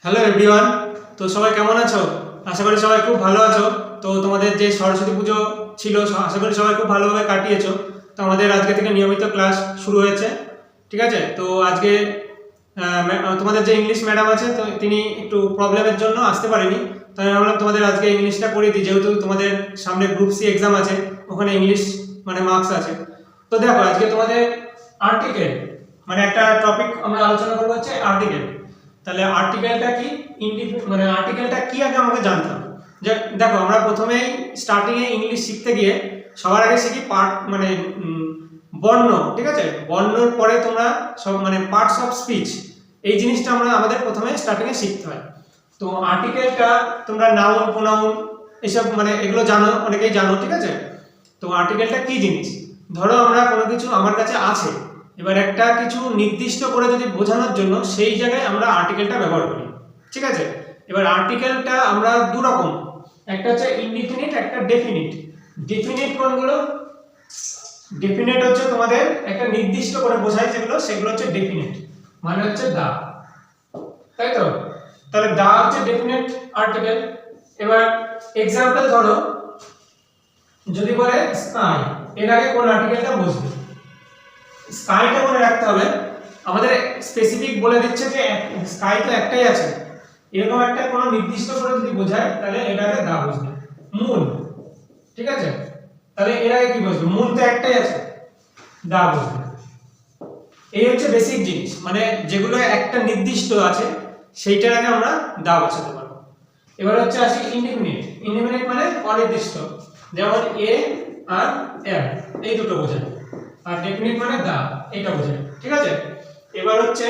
Hello everyone. তো সবাই কেমন আছো? আশা করি সবাই খুব ভালো আছো। তো তোমাদের যে সরস্বতী পুজো ছিল আশা করি সবাই খুব ভালোভাবে কাটিয়েছো। তো আমাদের আজকে থেকে নিয়মিত ক্লাস শুরু হয়েছে, ঠিক আছে? তো আজকে তোমাদের যে ইংলিশ ম্যাডাম আছে তো তিনি একটু প্রবলেমের জন্য আসতে পারেনি। তো আমি ভাবলাম তোমাদের আজকে ইংলিশটা করে দিই, যেহেতু তোমাদের সামনে গ্রুপ সি এক্সাম আছে, ওখানে ইংলিশ মানে মার্কস আছে। তো দেখো আজকে তোমাদের আর্টিকেল মানে একটা টপিক আমরা আলোচনা করবো হচ্ছে আর্টিকেল। তাহলে আর্টিকেলটা কি, মানে আর্টিকেলটা কি আগে আমাকে জানতে হবে। যে দেখো আমরা প্রথমেই স্টার্টিং এ ইংলিশ শিখতে গিয়ে সবার আগে শিখি পার্ট মানে বর্ণ, ঠিক আছে? বর্ণর পরে তোমরা সব মানে পার্টস অফ স্পিচ, এই জিনিসটা আমাদের প্রথমে স্টার্টিং এ শিখতে হয়। তো আর্টিকেলটা তোমরা নাউন প্রোনাউন এসব মানে এগুলো জানো, অনেকেই জানো, ঠিক আছে? তো আর্টিকেলটা কি জিনিস, ধরো আমরা কোনো কিছু আমার কাছে আছে, এবার একটা কিছু নির্দিষ্ট করে যদি বোঝানোর জন্য সেই জায়গায় আমরা আর্টিকেলটা ব্যবহার করি, ঠিক আছে? এবার আর্টিকেলটা আমরা দু রকম, একটা হচ্ছে ইনডিফিনিট, একটা ডেফিনিট। ডেফিনিট কোনগুলো? ডেফিনিট হচ্ছে তোমাদের একটা নির্দিষ্ট করে বোঝায় যেগুলো, সেগুলো হচ্ছে ডেফিনিট, মানে হচ্ছে দা, তাই তো? তাহলে দা হচ্ছে ডেফিনিট আর্টিকেল। এবার एग्जांपल ধরো যদি বলে স্কাই, এর আগে কোন আর্টিকেলটা বসবে? স্কাইটা মনে রাখতে হবে, আমাদের স্পেসিফিক বলে দিচ্ছে যে স্কাই তো একটাই আছে, এরকম একটা কোন নির্দিষ্ট করে যদি বোঝায় তাহলে এটাকে দা বসবে। মুন, ঠিক আছে? তাহলে এর আগে কি বসবে? মুন তো একটাই আছে, দা বসবে। এই হচ্ছে বেসিক জিনিস, মানে যেগুলো একটা নির্দিষ্ট আছে সেইটার আগে আমরা দা বসাতে পারবো। এবার হচ্ছে আসি ইনডিফিনিট। ইনডিফিনিট মানে অনির্দিষ্ট, যেমন এ আর এম, এই দুটো বোঝায়। আর ডেফিনিট মানে দা, এটা বোঝায়, ঠিক আছে? এবার হচ্ছে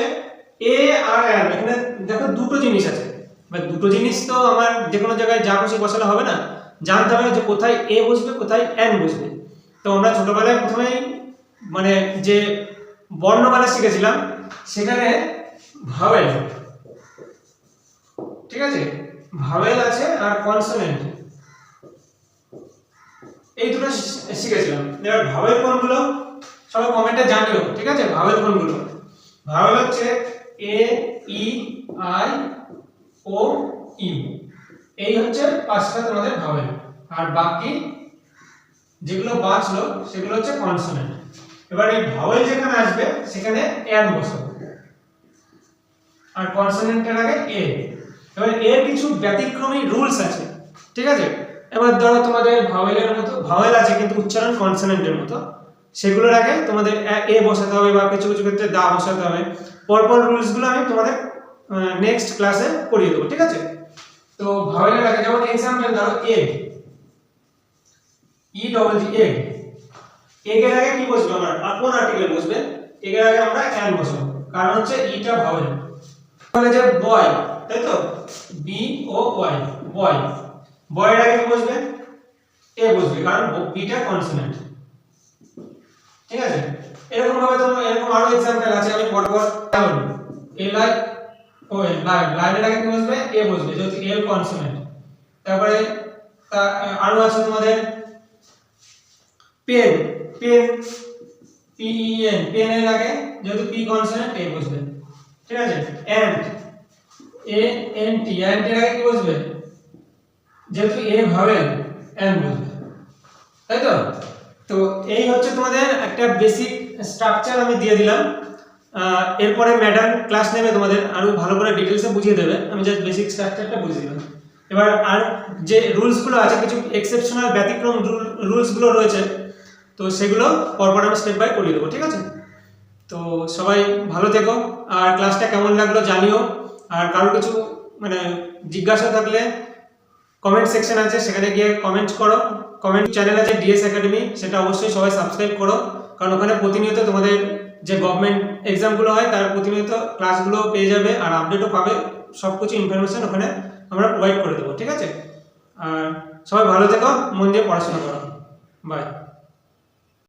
এ আর এম, এখানে দেখো দুটো জিনিস আছে, বা দুটো জিনিস তো আমার যে কোনো জায়গায় যা খুশি বসালে হবে না, জানতে হবে যে কোথায় এ বসবে কোথায় এন বসবে। তো আমরা ছোটবেলায় প্রথমেই মানে যে বর্ণমালা শিখেছিলাম সেখানে ভাওয়েল, ঠিক আছে? ভাওয়েল আছে আর কনসোনেন্ট, এই দুটো শিখেছিলাম। এবার ভাওয়েল কোনগুলো সবাই কমেন্টে জানিও, ঠিক আছে? ভাওয়েল কোনগুলো? ভাওয়েল হচ্ছে এ ই আই ও ইউ, এই হচ্ছে পাঁচটা তোমাদের ভাওয়েল। আর বাকি যেগুলো বাঁচলো সেগুলো হচ্ছে কনসোনেন্ট। এবার এই ভাওয়েল যেখানে আসবে সেখানে এন বসাবো, আর কনসোনেন্টের আগে এ। এবার এর কিছু ব্যতিক্রমী রুলস আছে, ঠিক আছে? এবার ধরো তোমাদের ভাওয়েলের মতো ভাওয়েল আছে কিন্তু উচ্চারণ কনসোনেন্টের মতো, সেগুলোর আগে তোমাদের এ বসাতে হবে বা কিছু কিছু ক্ষেত্রে দা বসাতে হবে। পরপর রুলসগুলো আমি তোমাদের নেক্সট ক্লাসে পড়িয়ে দেবো, ঠিক আছে? তো ভাওয়েলের আগে যেমন एग्जांपल ধরো egg, E double G, egg. এগের আগে কি বসবে? আমরা কোন আর্টিকেল বসবে? এগের আগে আমরা এন বসাবো, কারণ হচ্ছে ইটা ভাওয়েল। তাহলে যে বয়, তাই তো? বি ও ওয়াই, বয়। বয়ের আগে কি বসবে? এ বসবে, কারণ বিটা কনসোনেন্ট, ঠিক আছে? এরকম ভাবে তোমরা এরকম আরো एग्जांपल আছে, আমি পরপর এ লাই ও এ লাই, লাইনের আগে কি বসবে? এ বসবে, যেহেতু এল কনসোনেন্ট। তারপরে আরো আছে তোমাদের pen, pen P E N, পেনের আগে যেহেতু পি কনসোনেন্ট এ বসবে, ঠিক আছে? And, A N T, and এর আগে কি বসবে? যেহেতু এ ভাওয়েল এন বসবে, তাই তো? তো এই হচ্ছে তোমাদের একটা বেসিক স্ট্রাকচার আমি দিয়ে দিলাম। এরপরে ম্যাডাম ক্লাস নেবে, তোমাদের আরো ভালো করে ডিটেইলসে বুঝিয়ে দেবে, আমি জাস্ট বেসিক স্ট্রাকচারটা বুঝিয়ে দিলাম। এবার আর যে রুলসগুলো আছে, কিছু এক্সেপশনাল ব্যতিক্রম রুলসগুলো রয়েছে, তো সেগুলো পরপর আমি স্টেপ বাই করিয়ে দেবো, ঠিক আছে? তো সবাই ভালো থেকো, আর ক্লাসটা কেমন লাগলো জানিও। আর কারো কিছু মানে জিজ্ঞাসা থাকলে কমেন্ট সেকশন আছে, সেখানে গিয়ে কমেন্ট করো। কমেন্ট চ্যানেল আছে ডিএস একাডেমি, সেটা অবশ্যই সবাই সাবস্ক্রাইব করো, কারণ ওখানে প্রতিনিয়ত তোমাদের যে গভর্নমেন্ট এক্সামগুলো হয় তার প্রতিনিয়ত ক্লাসগুলো পেয়ে যাবে, আর আপডেটও পাবে। সব কিছু ইনফরমেশন ওখানে আমরা প্রোভাইড করে দেবো, ঠিক আছে? আর সবাই ভালো থেকো, মন দিয়ে পড়াশোনা করো। বাই।